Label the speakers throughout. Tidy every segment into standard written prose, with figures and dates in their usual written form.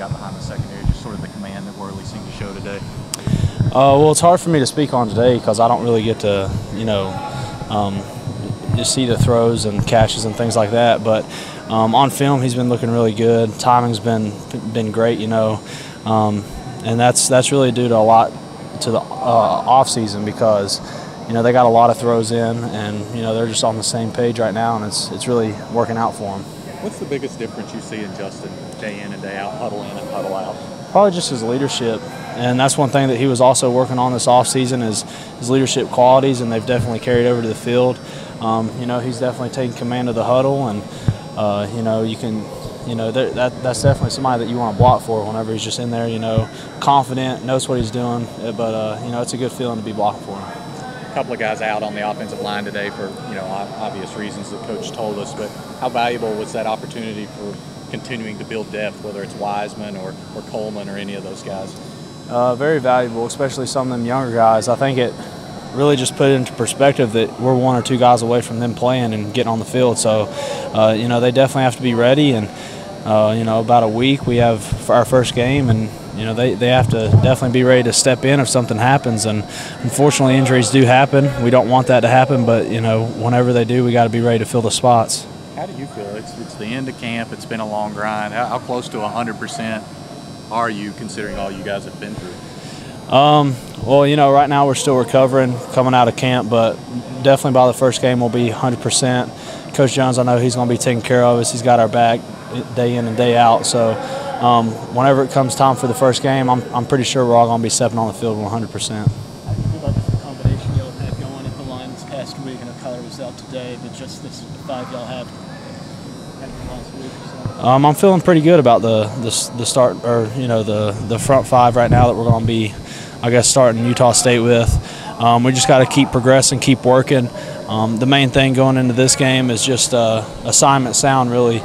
Speaker 1: got behind the secondary, just sort of the command that Worley seemed to show today?
Speaker 2: Well, it's hard for me to speak on today because I don't really get to, just see the throws and catches and things like that. But on film, he's been looking really good. Timing's been great, and that's really due to a lot to the off season because they got a lot of throws in, and they're just on the same page right now, and it's really working out for them.
Speaker 1: What's the biggest difference you see in Justin day in and day out, huddle in and huddle out?
Speaker 2: Probably just his leadership, and that's one thing that he was also working on this offseason is his leadership qualities, and they've definitely carried over to the field. He's definitely taking command of the huddle, and that's definitely somebody that you want to block for whenever he's just in there, confident, knows what he's doing, but it's a good feeling to be blocking for him.
Speaker 1: A couple of guys out on the offensive line today for obvious reasons that Coach told us, but how valuable was that opportunity for continuing to build depth, whether it's Wiseman or Coleman or any of those guys?
Speaker 2: Very valuable, especially some of them younger guys. I think it really just put it into perspective that we're one or two guys away from them playing and getting on the field. So, they definitely have to be ready. And, about a week we have our first game, and they have to definitely be ready to step in if something happens. And unfortunately, injuries do happen. We don't want that to happen, but whenever they do, we got to be ready to fill the spots.
Speaker 1: How do you feel? It's the end of camp. It's been a long grind. How close to 100% are you, considering all you guys have been through?
Speaker 2: Well, right now we're still recovering, coming out of camp, but definitely by the first game we'll be 100%. Coach Jones, I know he's going to be taking care of us. He's got our back day in and day out. So whenever it comes time for the first game, I'm pretty sure we're all going to be stepping on the field 100%.
Speaker 3: How do you feel about the combination y'all had going at the line this past week? I know Kyler was out today, but just this five y'all have had the last week or so.
Speaker 2: I'm feeling pretty good about the start, or the front five right now that we're going to be, I guess, starting Utah State with. We just got to keep progressing, keep working. The main thing going into this game is just assignment sound. Really,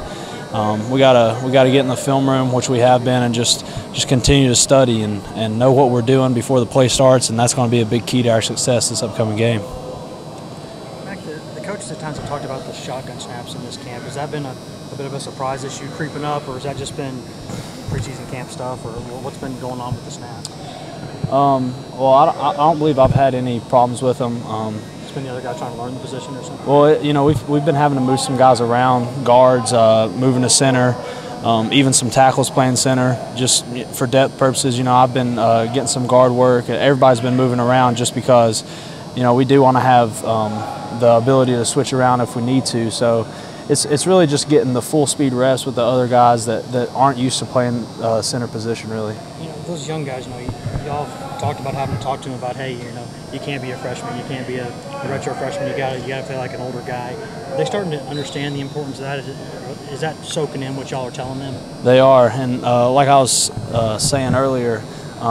Speaker 2: we gotta get in the film room, which we have been, and just continue to study and know what we're doing before the play starts, and that's going to be a big key to our success this upcoming game.
Speaker 4: Mack, the coaches at times have talked about the shotgun snaps in this camp. Has that been a bit of a surprise issue creeping up, or has that just been preseason camp stuff, or what's been going on with the snap?
Speaker 2: Well, I don't believe I've had any problems with them.
Speaker 4: It's been the other guy trying to learn the position or something?
Speaker 2: Well, we've been having to move some guys around, guards, moving to center, even some tackles playing center, just for depth purposes. I've been getting some guard work. Everybody's been moving around just because, we do want to have the ability to switch around if we need to. So it's really just getting the full speed reps with the other guys that aren't used to playing center position, really.
Speaker 4: Those young guys, y'all talked about having to talk to them about, hey, you can't be a freshman, you can't be a retro freshman, you gotta play like an older guy. Are they starting to understand the importance of that? Is that soaking in what y'all are telling them?
Speaker 2: They are, and like I was saying earlier,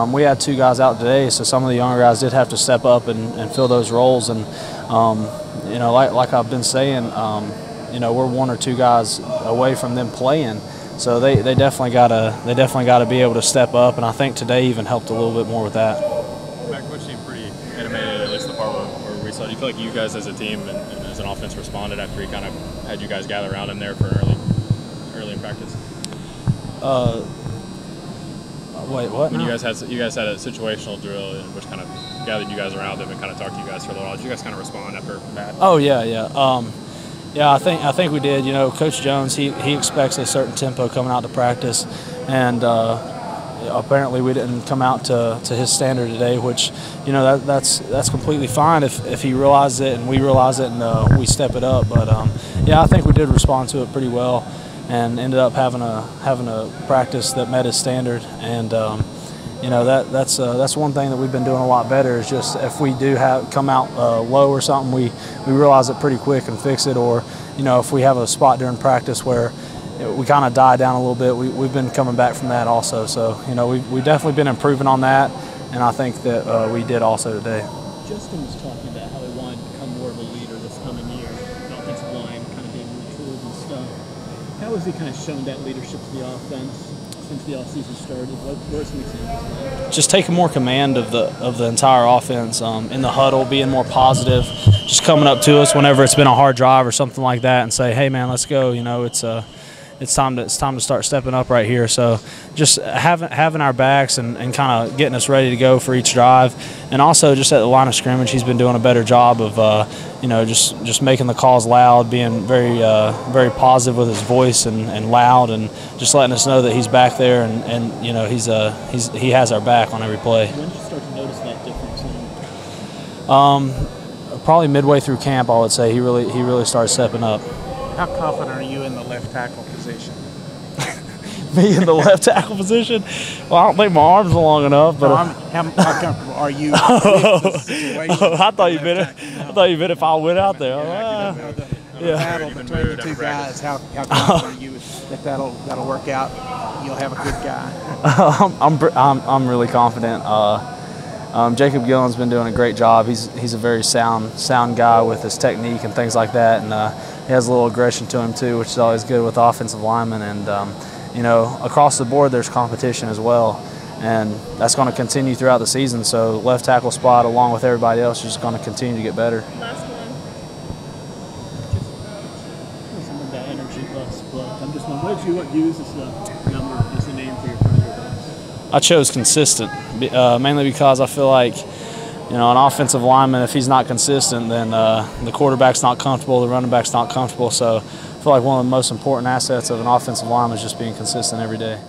Speaker 2: we had two guys out today, so some of the younger guys did have to step up and fill those roles. And like I've been saying, we're one or two guys away from them playing. So they definitely gotta be able to step up, and I think today even helped a little bit more with that.
Speaker 5: Mack, Coach seemed pretty animated, at least the part where we saw. Do you feel like you guys as a team and as an offense responded after he kind of had you guys gather around him there for early in practice?
Speaker 2: Wait, what?
Speaker 5: When you guys had a situational drill which kind of gathered you guys around him and kind of talked to you guys for a little while, did you guys kind of respond after that?
Speaker 2: Oh yeah. Yeah, I think we did. Coach Jones, he expects a certain tempo coming out to practice, and apparently we didn't come out to his standard today, which that's completely fine if he realizes it and we realize it and we step it up. But yeah, I think we did respond to it pretty well, and ended up having a practice that met his standard. And that's one thing that we've been doing a lot better, is just if we do come out low or something, we realize it pretty quick and fix it. Or if we have a spot during practice where we kind of die down a little bit, we've been coming back from that also. So we've definitely been improving on that, and I think that we did also today.
Speaker 3: Justin was talking about how he wanted to become more of a leader this coming year, the offensive line kind of being retooled and stuff. How has he kind of shown that leadership to the offense since the offseason started? What are some examples?
Speaker 2: Just taking more command of the entire offense, in the huddle, being more positive, just coming up to us whenever it's been a hard drive or something like that, and say, "Hey man, let's go." it's time to start stepping up right here. So just having our backs and kind of getting us ready to go for each drive, and also just at the line of scrimmage, he's been doing a better job of just making the calls loud, being very positive with his voice and loud, and just letting us know that he's back there and he has our back on every play.
Speaker 3: When did you start to notice that difference?
Speaker 2: Probably midway through camp, I would say he really started stepping up.
Speaker 6: How confident are you in the left tackle position?
Speaker 2: Me in the left tackle position? Well, I don't think my arms are long enough. But
Speaker 6: no, how comfortable are you with the situation?
Speaker 2: I thought you meant if I went out there.
Speaker 6: The battle between the two guys. How confident are you that that'll work out? You'll have a good guy.
Speaker 2: I'm really confident. Jacob Gillen's been doing a great job. He's a very sound guy with his technique and things like that, and he has a little aggression to him too, which is always good with offensive linemen. And across the board, there's competition as well, and that's going to continue throughout the season. So left tackle spot, along with everybody else, is just going to continue to get better.
Speaker 3: Last one. Some of that energy bus, but I'm just wondering, what did you use as the number, as the name for your front of your bus?
Speaker 2: I chose consistent, mainly because I feel like, an offensive lineman, if he's not consistent, then the quarterback's not comfortable, the running back's not comfortable. So I feel like one of the most important assets of an offensive lineman is just being consistent every day.